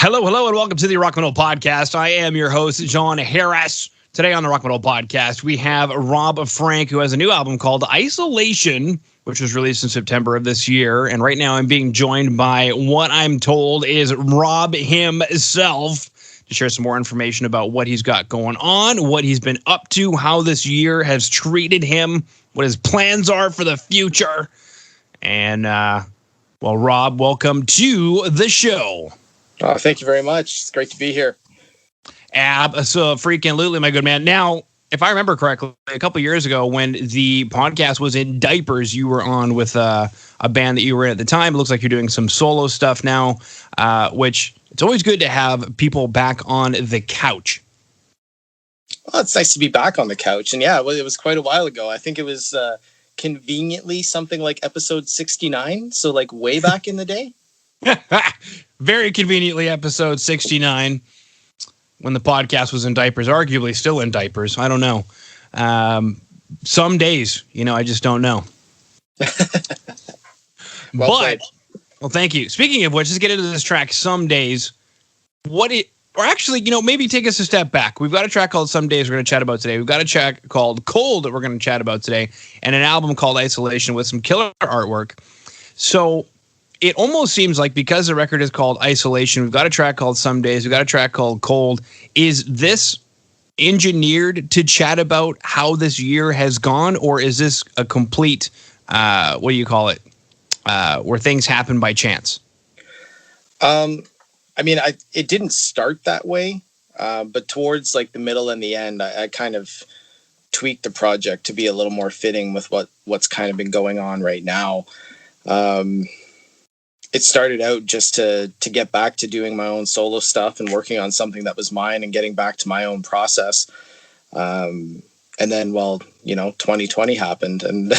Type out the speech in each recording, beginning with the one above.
Hello, and welcome to the Rock Metal Podcast. I am your host, John Harris. Today on the Rock Metal Podcast, we have Rob Frank, who has a new album called Isolation, which was released in September of this year. And right now I'm being joined by what I'm told is Rob himself to share some more information about what he's got going on, what he's been up to, how this year has treated him, what his plans are for the future. And, well, Rob, welcome to the show. Oh, thank you very much. It's great to be here. Absolutely, my good man. Now, if I remember correctly, a couple years ago when the podcast was in diapers, you were on with a band that you were in at the time. It looks like you're doing some solo stuff now, which it's always good to have people back on the couch. Well, it's nice to be back on the couch. And yeah, it was quite a while ago. I think it was conveniently something like episode 69. So like way back in the day. Very conveniently episode 69 when the podcast was in diapers, arguably still in diapers. I don't know. Some days, I just don't know. Well, thank you. Speaking of which, let's get into this track, Some Days. Maybe take us a step back. We've got a track called Some Days we're going to chat about today. We've got a track called Cold that we're going to chat about today, and an album called Isolation with some killer artwork. So it almost seems like because the record is called Isolation, we've got a track called Some Days, we've got a track called Cold. Is this engineered to chat about how this year has gone, or is this a complete, where things happen by chance? It didn't start that way, but towards like the middle and the end, I kind of tweaked the project to be a little more fitting with what's kind of been going on right now. It started out just to get back to doing my own solo stuff and working on something that was mine and getting back to my own process. And then, 2020 happened and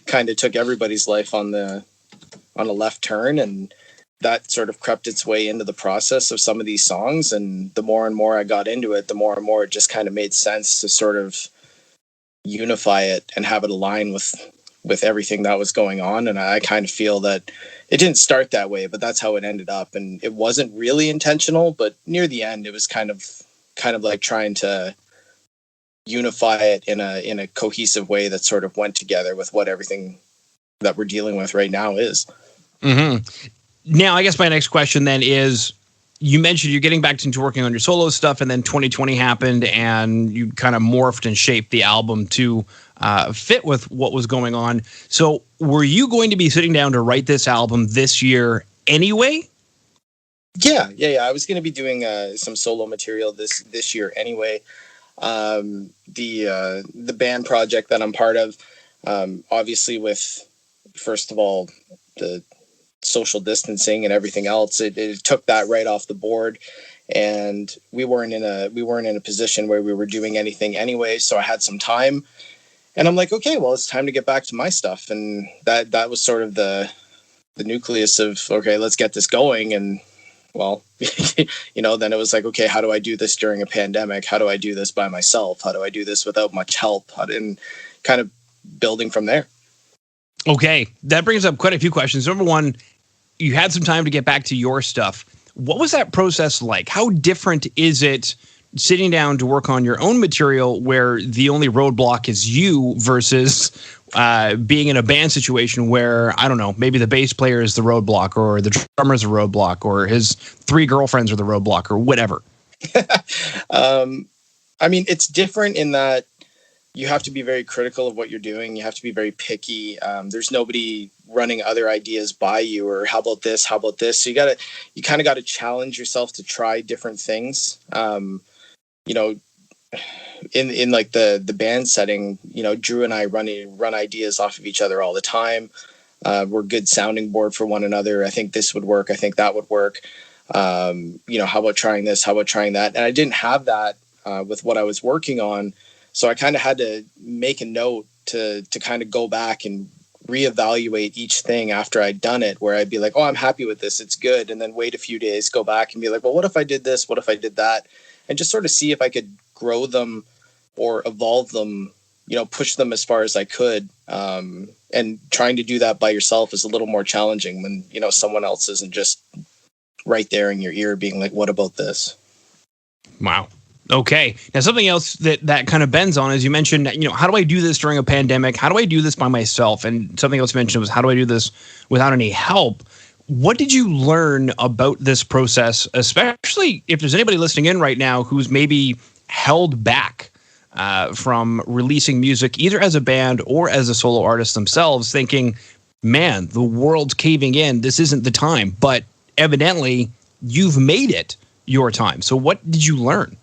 kind of took everybody's life on a left turn. And that sort of crept its way into the process of some of these songs. And the more and more I got into it, the more and more it just kind of made sense to sort of unify it and have it align with everything that was going on. And I kind of feel that it didn't start that way, but that's how it ended up. And it wasn't really intentional, but near the end, it was kind of like trying to unify it in a cohesive way that sort of went together with what everything that we're dealing with right now is. Mm-hmm. Now, I guess my next question then is, you mentioned you're getting back into working on your solo stuff, and then 2020 happened and you kind of morphed and shaped the album to fit with what was going on. So were you going to be sitting down to write this album this year anyway? Yeah. I was going to be doing some solo material this year anyway. The band project that I'm part of, obviously with, first of all, the social distancing and everything else, it took that right off the board. And we weren't in a position where we were doing anything anyway. So I had some time. And I'm like, okay, well, it's time to get back to my stuff. And that was sort of the nucleus of, okay, let's get this going. And well, then it was like, okay, how do I do this during a pandemic? How do I do this by myself? How do I do this without much help? And kind of building from there. Okay, that brings up quite a few questions. Number one, you had some time to get back to your stuff. What was that process like? How different is it sitting down to work on your own material where the only roadblock is you versus being in a band situation where, I don't know, maybe the bass player is the roadblock or the drummer is the roadblock or his 3 girlfriends are the roadblock or whatever? It's different in that you have to be very critical of what you're doing. You have to be very picky. There's nobody running other ideas by you or how about this? So you kind of got to challenge yourself to try different things. In like the band setting, Drew and I run ideas off of each other all the time. We're good sounding board for one another. I think this would work. I think that would work. How about trying this? How about trying that? And I didn't have that with what I was working on. So I kind of had to make a note to kind of go back and reevaluate each thing after I'd done it, where I'd be like, oh, I'm happy with this. It's good. And then wait a few days, go back and be like, well, what if I did this? What if I did that? And just sort of see if I could grow them or evolve them, push them as far as I could. And trying to do that by yourself is a little more challenging when, someone else isn't just right there in your ear being like, what about this? Wow. Okay. Now, something else that kind of bends on is you mentioned, how do I do this during a pandemic? How do I do this by myself? And something else you mentioned was, how do I do this without any help? What did you learn about this process, especially if there's anybody listening in right now who's maybe held back from releasing music, either as a band or as a solo artist themselves, thinking, man, the world's caving in. This isn't the time. But evidently, you've made it your time. So what did you learn?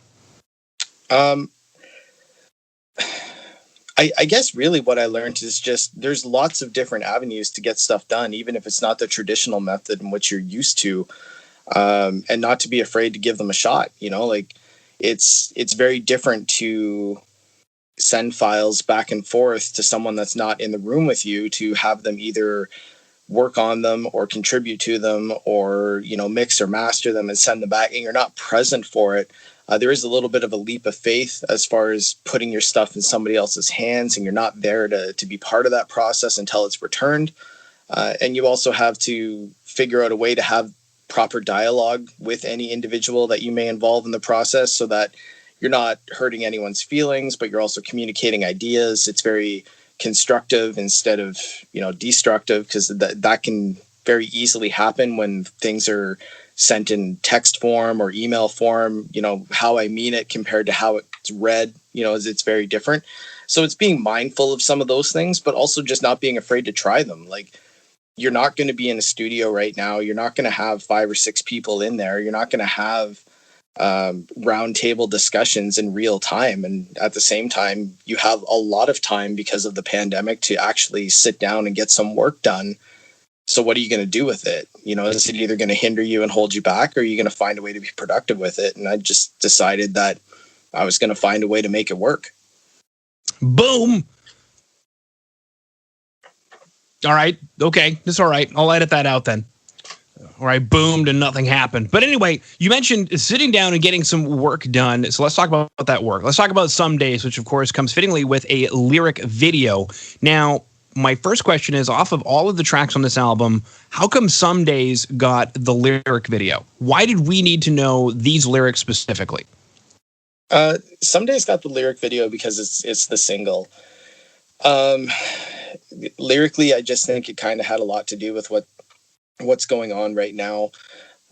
I guess really what I learned is just there's lots of different avenues to get stuff done, even if it's not the traditional method in which you're used to, and not to be afraid to give them a shot. Like it's very different to send files back and forth to someone that's not in the room with you, to have them either work on them or contribute to them or, mix or master them and send them back, and you're not present for it. There is a little bit of a leap of faith as far as putting your stuff in somebody else's hands, and you're not there to be part of that process until it's returned. And you also have to figure out a way to have proper dialogue with any individual that you may involve in the process, so that you're not hurting anyone's feelings, but you're also communicating ideas. It's very constructive instead of, destructive, because that can very easily happen when things are sent in text form or email form. How I mean it compared to how it's read, it's very different. So it's being mindful of some of those things, but also just not being afraid to try them. Like, you're not going to be in a studio right now. You're not going to have 5 or 6 people in there. You're not going to have round table discussions in real time. And at the same time, you have a lot of time because of the pandemic to actually sit down and get some work done. So what are you going to do with it? Is it either going to hinder you and hold you back, or are you going to find a way to be productive with it? And I just decided that I was going to find a way to make it work. Boom. All right. Okay. That's all right. I'll edit that out then. All right. Boomed and nothing happened. But anyway, you mentioned sitting down and getting some work done. So let's talk about that work. Let's talk about Some Days, which of course comes fittingly with a lyric video. Now, my first question is, off of all of the tracks on this album, how come Some Days got the lyric video? Why did we need to know these lyrics specifically? Some Days got the lyric video because it's the single. Lyrically, I just think it kind of had a lot to do with what's going on right now.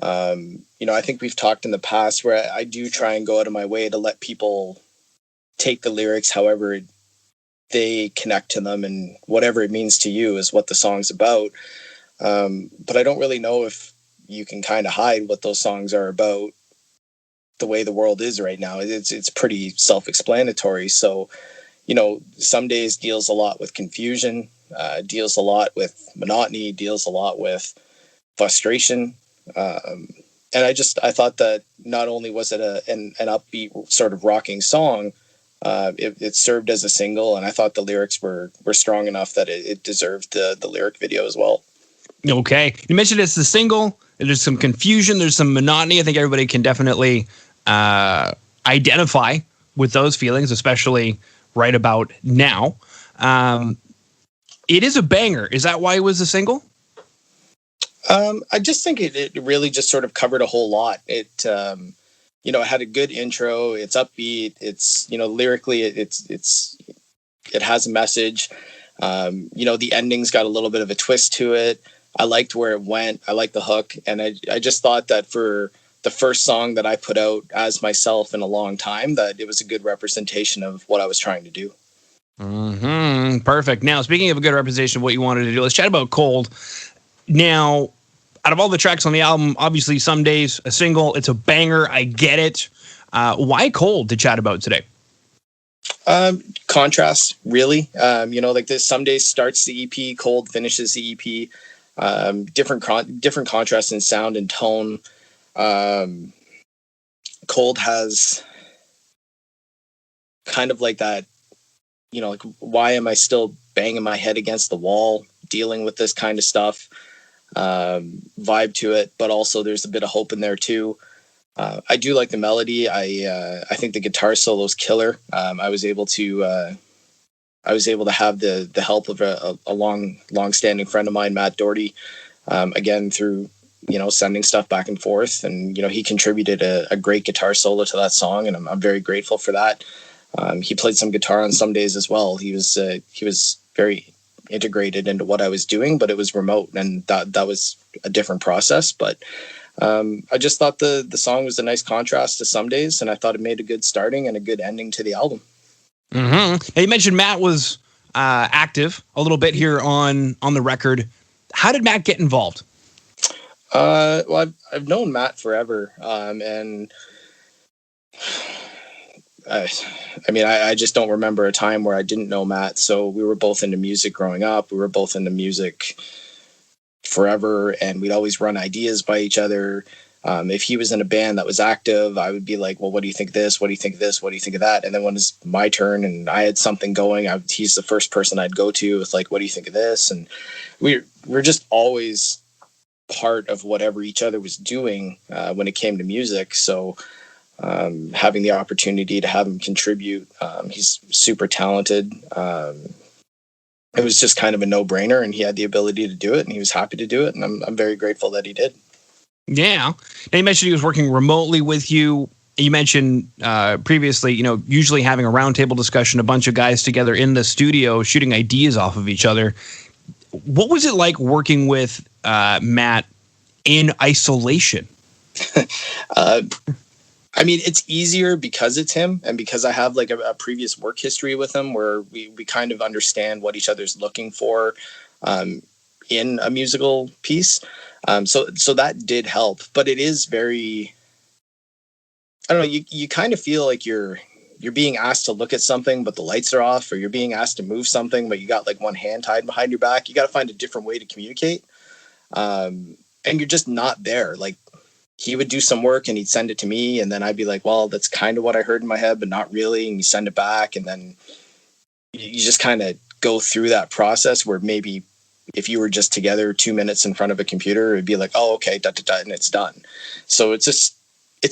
I think we've talked in the past where I do try and go out of my way to let people take the lyrics however they connect to them, and whatever it means to you is what the song's about. But I don't really know if you can kind of hide what those songs are about the way the world is right now. It's pretty self-explanatory. So, Some Days deals a lot with confusion, deals a lot with monotony, deals a lot with frustration. And I thought that not only was it an upbeat sort of rocking song, it served as a single, and I thought the lyrics were strong enough that it deserved the lyric video as well. Okay. You mentioned it's the single. There's some confusion. There's some monotony. I think everybody can definitely identify with those feelings, especially right about now. It is a banger. Is that why it was a single? I just think it really just sort of covered a whole lot. It had a good intro. It's upbeat. It's, lyrically, it has a message. The ending's got a little bit of a twist to it. I liked where it went. I liked the hook. And I just thought that for the first song that I put out as myself in a long time, that it was a good representation of what I was trying to do. Mm-hmm. Perfect. Now, speaking of a good representation of what you wanted to do, let's chat about Cold. Now, out of all the tracks on the album, obviously Some Days, a single, it's a banger. I get it. Why Cold to chat about today? Contrast, really. Like this, Some Days starts the EP, Cold finishes the EP. Different contrasts in sound and tone. Cold has kind of like that, like, why am I still banging my head against the wall, dealing with this kind of stuff, vibe to it, but also there's a bit of hope in there too. I do like the melody. I think the guitar solo is killer. I was able to have the help of a long-standing friend of mine, Matt Doherty, again through sending stuff back and forth. And, he contributed a great guitar solo to that song, and I'm very grateful for that. He played some guitar on some days as well. He was very integrated into what I was doing, but it was remote, and that was a different process. But I just thought the song was a nice contrast to Some Days, and I thought it made a good starting and a good ending to the album. Mm-hmm. You mentioned Matt was active a little bit here on the record. How did Matt get involved? Well, I've known Matt forever, and I just don't remember a time where I didn't know Matt. So we were both into music growing up. We were both into music forever, and we'd always run ideas by each other. If he was in a band that was active, I would be like, well, what do you think of this? What do you think of this? What do you think of that? And then when it's my turn and I had something going, he's the first person I'd go to with like, what do you think of this? And we're just always part of whatever each other was doing when it came to music. So having the opportunity to have him contribute, he's super talented. It was just kind of a no-brainer, and he had the ability to do it, and he was happy to do it, and I'm very grateful that he did. Yeah. Now, you mentioned he was working remotely with you. You mentioned previously, usually having a roundtable discussion, a bunch of guys together in the studio shooting ideas off of each other. What was it like working with Matt in isolation? It's easier because it's him, and because I have like a previous work history with him where we kind of understand what each other's looking for in a musical piece. So that did help, but it is very, I don't know, you kind of feel like you're being asked to look at something, but the lights are off, or you're being asked to move something, but you got like one hand tied behind your back. You got to find a different way to communicate. And you're just not there. Like, he would do some work and he'd send it to me, and then I'd be like, well, that's kind of what I heard in my head, but not really. And you send it back, and then you just kind of go through that process where maybe if you were just together 2 minutes in front of a computer, it'd be like, oh, okay, and it's done. So it's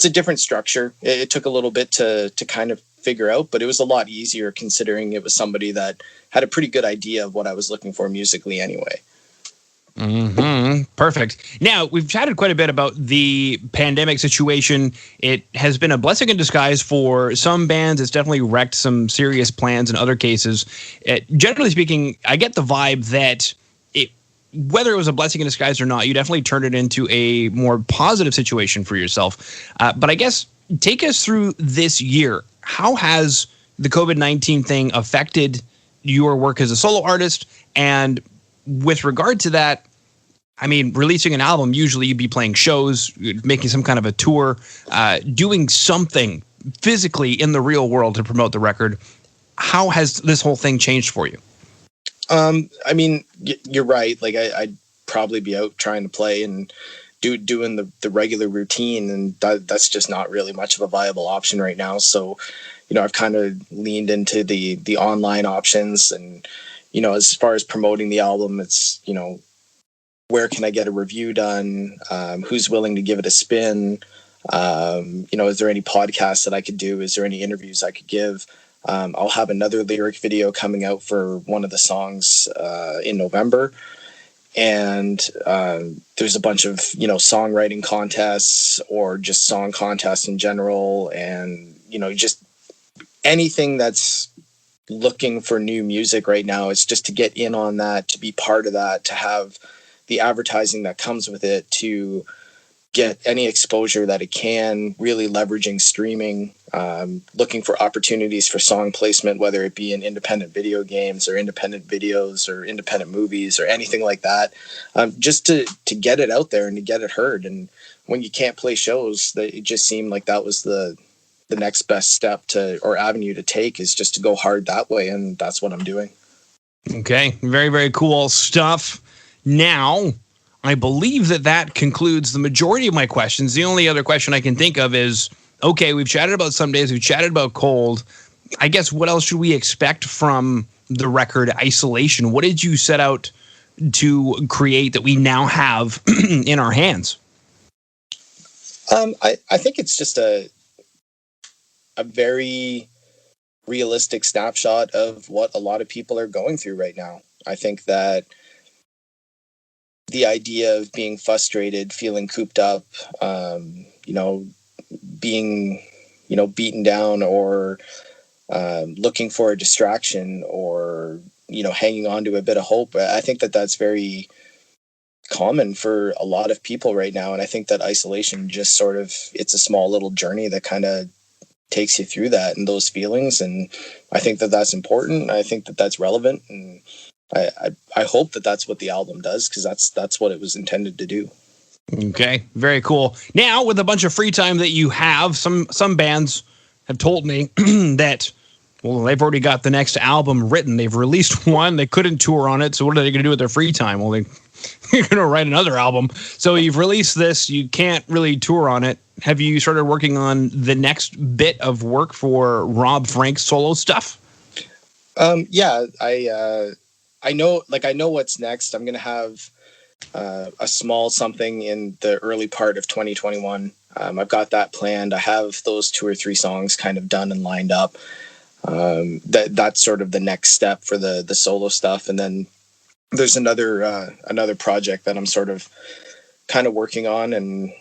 a different structure. It took a little bit to kind of figure out, but it was a lot easier considering it was somebody that had a pretty good idea of what I was looking for musically anyway. Mm-hmm. Perfect. Now, we've chatted quite a bit about the pandemic situation. It has been a blessing in disguise for some bands. It's definitely wrecked some serious plans in other cases. Generally speaking, I get the vibe that whether it was a blessing in disguise or not, you definitely turned it into a more positive situation for yourself. But I guess take us through this year. How has the COVID-19 thing affected your work as a solo artist? And with regard to that, releasing an album, usually you'd be playing shows, making some kind of a tour, doing something physically in the real world to promote the record. How has this whole thing changed for you? You're right. Like I'd probably be out trying to play and doing the regular routine, and that's just not really much of a viable option right now. So, I've kind of leaned into the online options, and, as far as promoting the album, it's, where can I get a review done? Who's willing to give it a spin? Is there any podcasts that I could do? Is there any interviews I could give? I'll have another lyric video coming out for one of the songs in November. And there's a bunch of, songwriting contests or just song contests in general. And, just anything that's looking for new music right now. It's just to get in on that, to be part of that, to have the advertising that comes with it, to get any exposure that it can, really leveraging streaming, looking for opportunities for song placement, whether it be in independent video games or independent videos or independent movies or anything like that, just to get it out there and to get it heard. And when you can't play shows, it just seemed like that was the next best step or avenue to take, is just to go hard that way. And that's what I'm doing. Okay. Very, very cool stuff. Now, I believe that concludes the majority of my questions. The only other question I can think of is, okay, we've chatted about Some Days, we've chatted about Cold. I guess what else should we expect from the record Isolation? What did you set out to create that we now have in our hands? I think it's just a very realistic snapshot of what a lot of people are going through right now. I think that the idea of being frustrated, feeling cooped up, being, beaten down, or looking for a distraction, or, hanging on to a bit of hope. I think that that's very common for a lot of people right now. And I think that isolation just sort of, it's a small little journey that kind of takes you through that and those feelings. And I think that that's important. I think that that's relevant. And I hope that that's what the album does, because that's what it was intended to do. Okay, very cool. Now, with a bunch of free time that you have, some bands have told me that, well, they've already got the next album written. They've released one. They couldn't tour on it. So what are they going to do with their free time? Well, you're going to write another album. So you've released this. You can't really tour on it. Have you started working on the next bit of work for Rob Frank's solo stuff? Yeah, I know what's next. I'm going to have a small something in the early part of 2021. I've got that planned. I have those 2 or 3 songs kind of done and lined up. That's sort of the next step for the solo stuff. And then there's another project that I'm sort of kind of working on, and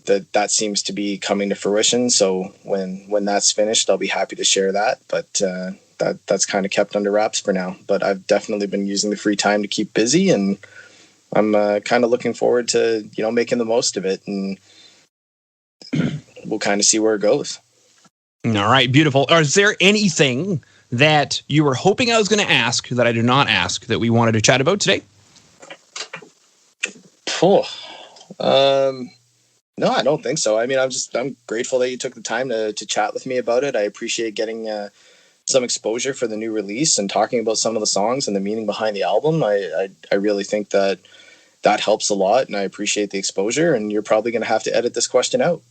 that seems to be coming to fruition. So when that's finished, I'll be happy to share that. But that's kind of kept under wraps for now. But I've definitely been using the free time to keep busy, and I'm kind of looking forward to, making the most of it, and we'll kind of see where it goes. All right, beautiful. Is there anything that you were hoping I was going to ask that I did not ask that we wanted to chat about today? No, I don't think so. I mean, I'm grateful that you took the time to chat with me about it. I appreciate getting some exposure for the new release and talking about some of the songs and the meaning behind the album. I really think that helps a lot, and I appreciate the exposure, and you're probably going to have to edit this question out.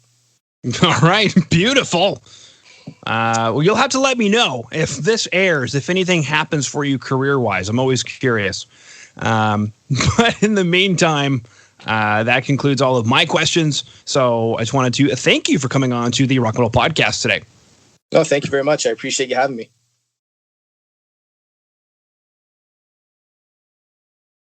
All right, beautiful. Well, you'll have to let me know if this airs, if anything happens for you career-wise. I'm always curious. But in the meantime, that concludes all of my questions. So I just wanted to thank you for coming on to the Rock and Roll Podcast today. No, thank you very much. I appreciate you having me.